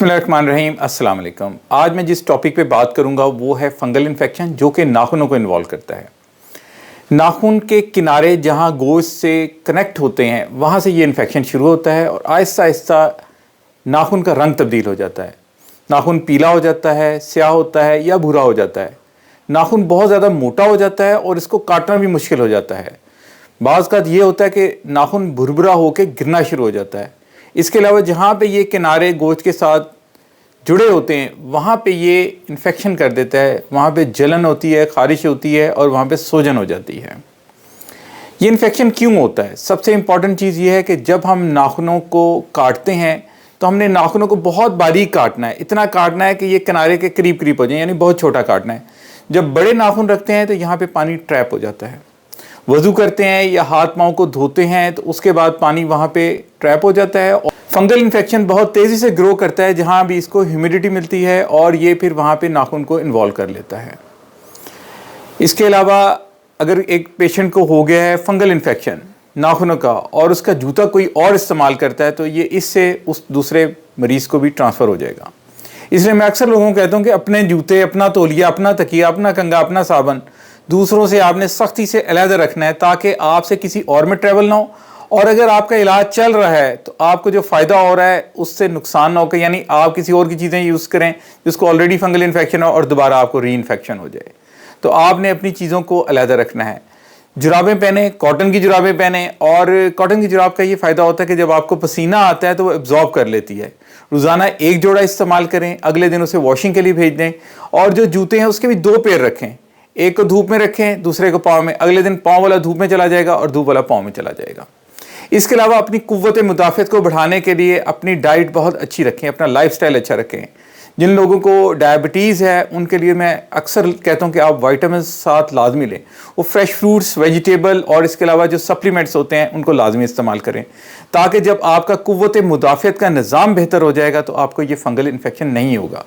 बिस्मिल्लाहिर्रहमानिर्रहीम, अस्सलाम वालेकुम। आज मैं जिस टॉपिक पे बात करूंगा वो है फंगल इन्फेक्शन, जो कि नाखूनों को इन्वॉल्व करता है। नाखून के किनारे जहां गोश्त से कनेक्ट होते हैं वहां से ये इन्फेक्शन शुरू होता है और आहिस्ता आहिस्ता नाखून का रंग तब्दील हो जाता है। नाखून पीला हो जाता है, स्याह होता है या भूरा हो जाता है। नाखून बहुत ज़्यादा मोटा हो जाता है और इसको काटना भी मुश्किल हो जाता है। बाज़ का ये होता है कि नाखून भुरभुरा होकर गिरना शुरू हो जाता है। इसके अलावा जहाँ पे ये किनारे गोश्त के साथ जुड़े होते हैं वहाँ पे ये इन्फेक्शन कर देता है, वहाँ पे जलन होती है, खारिश होती है और वहाँ पे सूजन हो जाती है। ये इन्फेक्शन क्यों होता है? सबसे इम्पॉर्टेंट चीज़ ये है कि जब हम नाखूनों को काटते हैं तो हमने नाखूनों को बहुत बारीक काटना है, इतना काटना है कि ये किनारे के करीब करीब हो जाए, यानी बहुत छोटा काटना है। जब बड़े नाखून रखते हैं तो यहाँ पे पानी ट्रैप हो जाता है। वज़ू करते हैं या हाथ पाँव को धोते हैं तो उसके बाद पानी वहाँ पे ट्रैप हो जाता है। और फंगल इन्फेक्शन बहुत तेज़ी से ग्रो करता है जहाँ भी इसको ह्यूमिडिटी मिलती है और ये फिर वहाँ पे नाखून को इन्वॉल्व कर लेता है। इसके अलावा अगर एक पेशेंट को हो गया है फंगल इन्फेक्शन नाखूनों का और उसका जूता कोई और इस्तेमाल करता है तो ये इससे उस दूसरे मरीज़ को भी ट्रांसफ़र हो जाएगा। इसलिए मैं अक्सर लोगों को कहता हूँ कि अपने जूते, अपना तौलिया, अपना तकिया, अपना कंघा, अपना साबन दूसरों से आपने सख्ती से अलग रखना है ताकि आपसे किसी और में ट्रैवल ना हो, और अगर आपका इलाज चल रहा है तो आपको जो फ़ायदा हो रहा है उससे नुकसान ना हो, यानी आप किसी और की चीज़ें यूज़ करें जिसको ऑलरेडी फंगल इन्फेक्शन हो और दोबारा आपको री इन्फेक्शन हो जाए। तो आपने अपनी चीज़ों को अलग रखना है। जुराबें पहने, कॉटन की जुराबें पहने, और कॉटन की जुराब का ये फ़ायदा होता है कि जब आपको पसीना आता है तो वो एब्जॉर्ब कर लेती है। रोज़ाना एक जोड़ा इस्तेमाल करें, अगले दिन उसे वॉशिंग के लिए भेज दें। और जो जूते हैं उसके भी 2 पेयर रखें, एक को धूप में रखें, दूसरे को पाँव में। अगले दिन पाँव वाला धूप में चला जाएगा और धूप वाला पाँव में चला जाएगा। इसके अलावा अपनी कुव्वत मुदाफ़त को बढ़ाने के लिए अपनी डाइट बहुत अच्छी रखें, अपना लाइफस्टाइल अच्छा रखें। जिन लोगों को डायबिटीज़ है उनके लिए मैं अक्सर कहता हूँ कि आप विटामिन साथ लाजमी लें। वो फ्रेश फ्रूट्स, वेजिटेबल और इसके अलावा जो सप्लीमेंट्स होते हैं उनको लाजमी इस्तेमाल करें, ताकि जब आपका कुव्वत मुदाफ़त का निज़ाम बेहतर हो जाएगा तो आपको ये फंगल इन्फेक्शन नहीं होगा।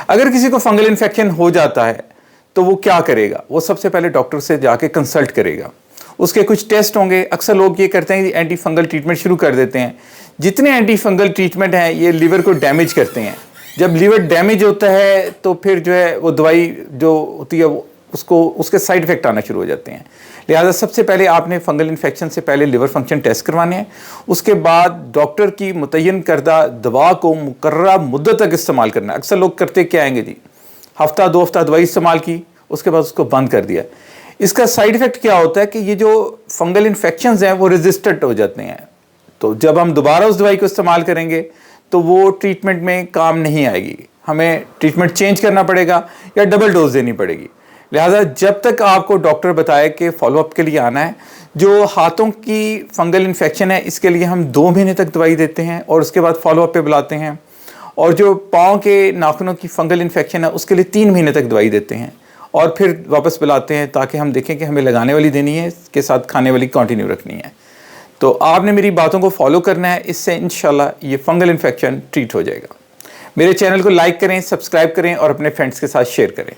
अगर किसी को फंगल इन्फेक्शन हो जाता है तो वो क्या करेगा? वो सबसे पहले डॉक्टर से जाके कंसल्ट करेगा। उसके कुछ टेस्ट होंगे। अक्सर लोग ये करते हैं कि एंटी फंगल ट्रीटमेंट शुरू कर देते हैं। जितने एंटी फंगल ट्रीटमेंट हैं ये लीवर को डैमेज करते हैं। जब लीवर डैमेज होता है तो फिर जो है वो दवाई जो होती है उसको उसके साइड इफ़ेक्ट आना शुरू हो जाते हैं। लिहाजा सबसे पहले आपने फंगल इन्फेक्शन से पहले लिवर फंक्शन टेस्ट करवाने हैं। उसके बाद डॉक्टर की मुतय्यन करदा दवा को मुकर्ररा मुद्दत तक इस्तेमाल करना है। अक्सर लोग करते क्या आएंगे जी, हफ्ता 2 हफ्ता दवाई इस्तेमाल की, उसके बाद उसको बंद कर दिया। इसका साइड इफ़ेक्ट क्या होता है कि ये जो फंगल इन्फेक्शंस हैं वो रेजिस्टेंट हो जाते हैं। तो जब हम दोबारा उस दवाई को इस्तेमाल करेंगे तो वो ट्रीटमेंट में काम नहीं आएगी, हमें ट्रीटमेंट चेंज करना पड़ेगा या डबल डोज देनी पड़ेगी। लिहाजा जब तक आपको डॉक्टर बताए कि फॉलोअप के लिए आना है। जो हाथों की फंगल इन्फेक्शन है इसके लिए हम 2 महीने तक दवाई देते हैं और उसके बाद फॉलोअप पे बुलाते हैं। और जो पाँव के नाखूनों की फंगल इन्फेक्शन है उसके लिए 3 महीने तक दवाई देते हैं और फिर वापस बुलाते हैं ताकि हम देखें कि हमें लगाने वाली देनी है, इसके साथ खाने वाली कंटिन्यू रखनी है। तो आपने मेरी बातों को फॉलो करना है, इससे इंशाल्लाह ये फंगल इन्फेक्शन ट्रीट हो जाएगा। मेरे चैनल को लाइक करें, सब्सक्राइब करें और अपने फ्रेंड्स के साथ शेयर करें।